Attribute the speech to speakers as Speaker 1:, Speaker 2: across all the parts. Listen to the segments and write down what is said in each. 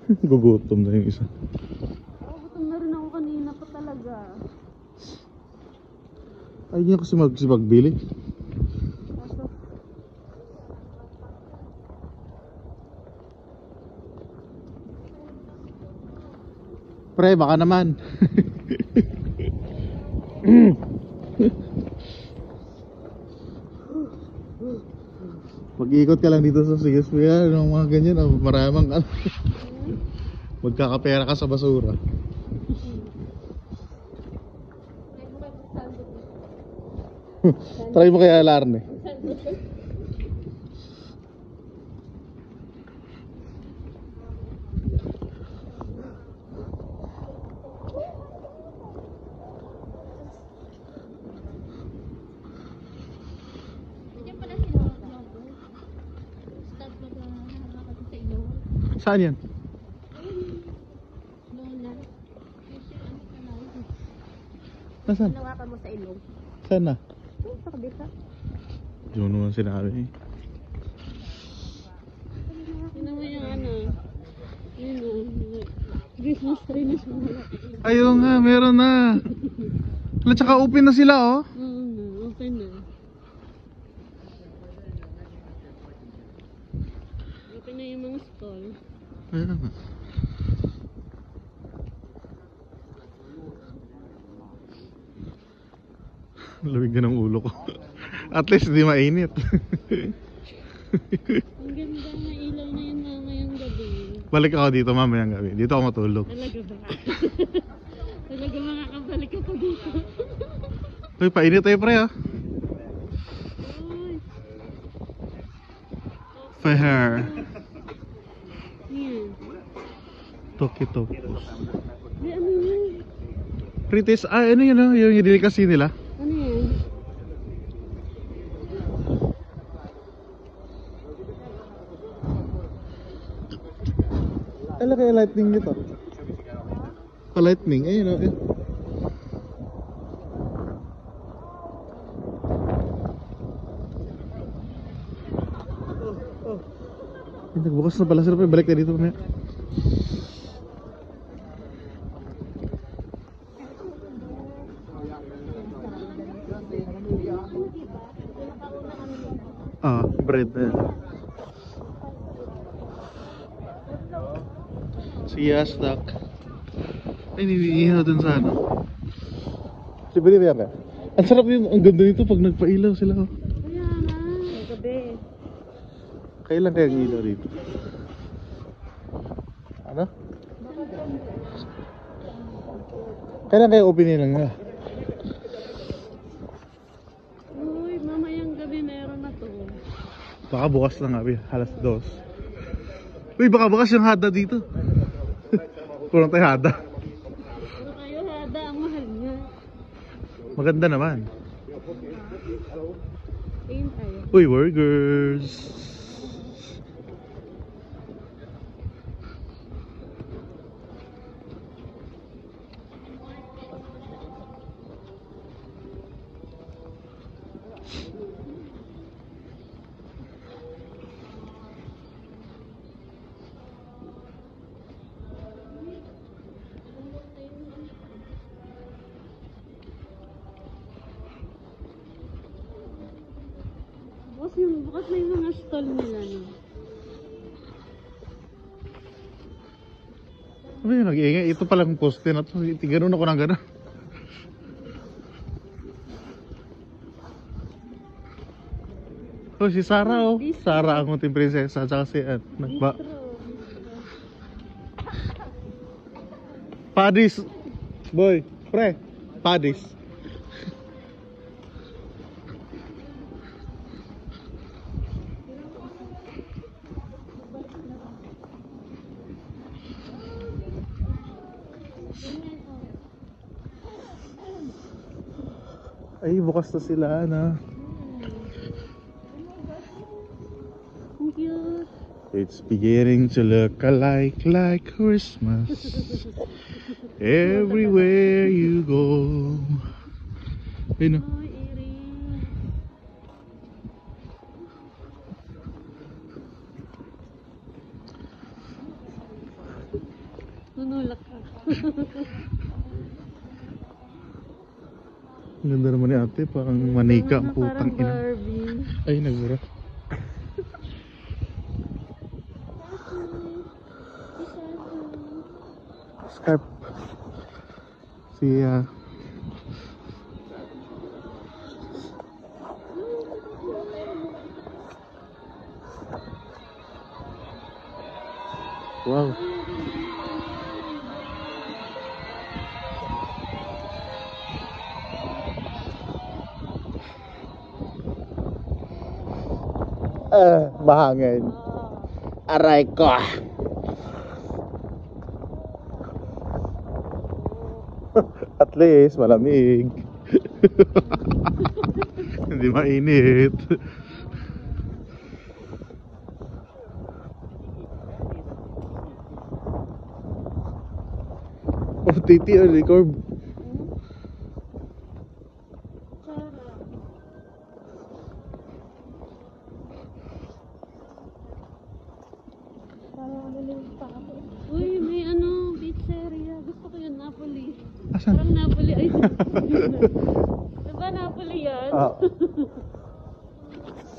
Speaker 1: Gugutom na yung isa.
Speaker 2: Gutom na rin ako kanina pa talaga.
Speaker 1: Ay niya kasi magbili.
Speaker 2: Kaso,
Speaker 1: Pre, baka naman. Mag-iikot ka lang dito sa CSP, ng mga ganyan, maramang magkakapera ka sa basura. Try mo kaya Larne. Saan yan?
Speaker 2: Lola.
Speaker 1: Nasaan?
Speaker 2: Nawakan mo sa ilong.
Speaker 1: Saan na?
Speaker 2: Sa kabisa.
Speaker 1: Hindi mo naman sinabi eh.
Speaker 2: Yun mo yung ano. Yun o. Christmas tree na siya.
Speaker 1: Ayun nga, meron na. At saka open na sila oh.
Speaker 2: Oo na, open na. Open na yung mga stall.
Speaker 1: Ayun na. Lamig na ng ulo ko. At least hindi mainit.
Speaker 2: Ang ganda na ilaw na yun mamayang gabi.
Speaker 1: Balik ako dito mamayang gabi. Dito ako matulog.
Speaker 2: Talaga ba? Talaga makakabalik ako dito.
Speaker 1: Uy, painit tayo pre ah.
Speaker 2: Uy.
Speaker 1: Fair.
Speaker 2: Yan.
Speaker 1: Toki-tokos.
Speaker 2: Di ano yun?
Speaker 1: Pritis, ano yun ah? Yung delicacy nila.
Speaker 2: Ano yan?
Speaker 1: Kala kaya lightning nito? Pa-lightning, ayun oh. Nagbukas na pala sila, balik na dito mamaya. Bread na yan. Siyastak. Ay, niniihaw dun sa ano. Libre ba yan? Ang sarap yun, ang ganda nito pag nagpailaw sila.
Speaker 2: Kaya na. Gabi.
Speaker 1: Kailan kaya ang ilaw dito? Ano? Kailan kaya open nila nga?
Speaker 2: Uy, mamayang gabi meron na to.
Speaker 1: Baka bukas na nga, halas 2. Uy, baka bukas yung hada dito. Kurang tayo hada.
Speaker 2: Pero kayo hada, ang mahal niya.
Speaker 1: Maganda naman.
Speaker 2: Tingin tayo.
Speaker 1: Uy, burgers.
Speaker 2: Bukas yung bukas na yung mga stall nila no.
Speaker 1: Ano yun, nag-iingay? Ito palang poste na to. Ganun ako ng gano'n. Oh, si Sarah oh. Sarah ang munting prinsesa. Tsaka si Padis. Boy, pre. Padis. Ay, bukas na sila na.
Speaker 2: Ang cute.
Speaker 1: It's beginning to look like Christmas everywhere you go. Ayun,
Speaker 2: Oy, Eri. Nunulak ka.
Speaker 1: Ang ganda naman ni ate, parang manika ang
Speaker 2: Parang
Speaker 1: putang ina.
Speaker 2: Barbie.
Speaker 1: Ay, nagbura. Scarf. Si, wow. Mahangin. Aray ko. At least malamig. Hindi mainit. Oh, titi o record.
Speaker 2: Uy, may ano, pizzeria. Gusto ko yung Napoli.
Speaker 1: Asan?
Speaker 2: Parang Napoli. Ay, diba Napoli yan?
Speaker 1: Ah.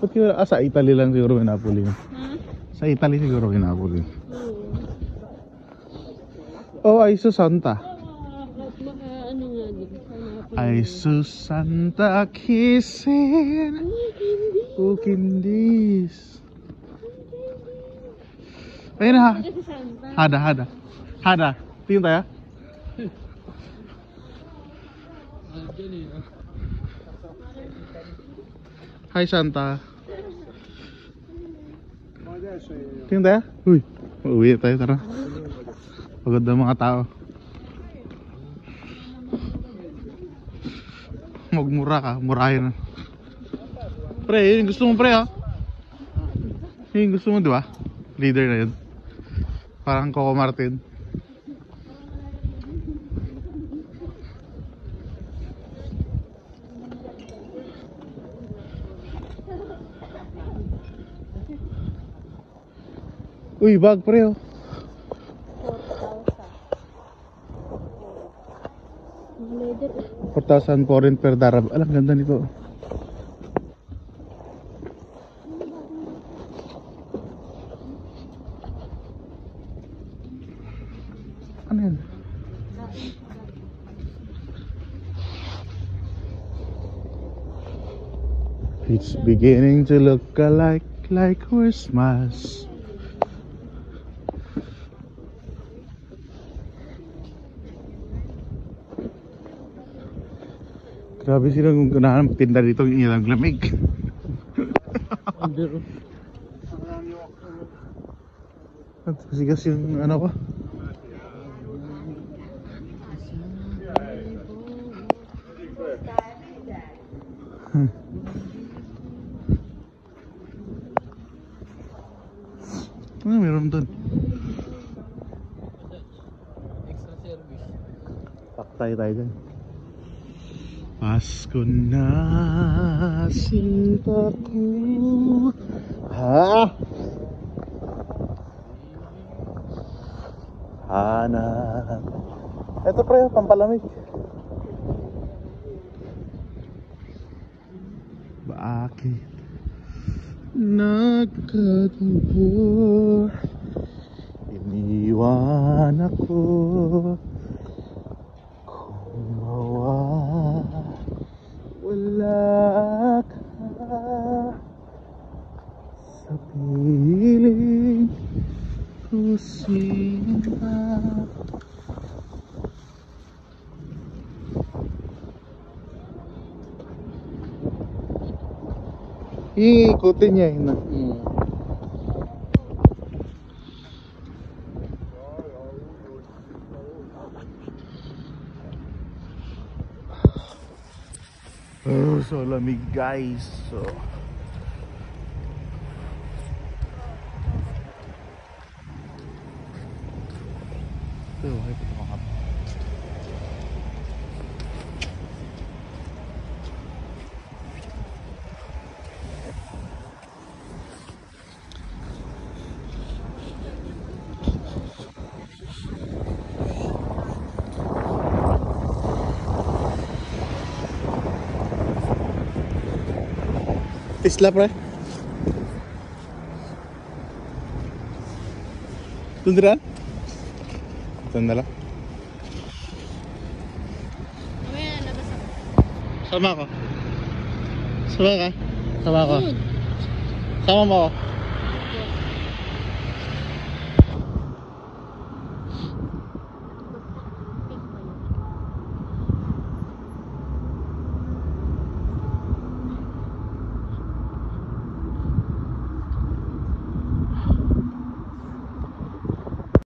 Speaker 1: Ba't yun? Sa Italy lang siguro may Napoli.
Speaker 2: Ha?
Speaker 1: Sa Italy siguro may Napoli.
Speaker 2: Oo.
Speaker 1: Oh, ay Santa.
Speaker 2: Ano nga din? Sa Napoli.
Speaker 1: Ay Santa kissing. Oh, kindis. Ayun na ha.
Speaker 2: Kasi Santa.
Speaker 1: Hada. Tingin tayo. Hi Santa. Tingin tayo. Uy, uuwi tayo, tara. Pagod na mga tao. Magmura ka, murahin na. Pre, yun yung gusto mo pre ha. Yun yung gusto mo diba? Leader na yun. Parang Coco Martin. Uy, bag pre oh. 4,000 foreign per darab. Alam, ganda nito. Ano yan? It's beginning to look like Christmas. Grabe silang gunahan magtinda dito ng ilang lamig. At pasigas yung ano ko. Ano meron doon?
Speaker 3: Extra service.
Speaker 1: Paktay tayo dyan. Pasko na sinta ko. Ha? Hanap. Ito pre, pampalamig. Bakit nagkatubo? Iniwan ako. Wala ka sa piling ko sinta. Iikutin niya yun. Oh, so lamig guys. So ay puto ka. isla, pre. Tundiran? Tanda lang.
Speaker 2: Mamaya labas ako.
Speaker 1: Sama ko. Sama ka? Sama ko.
Speaker 2: Good.
Speaker 1: Sama mo ako.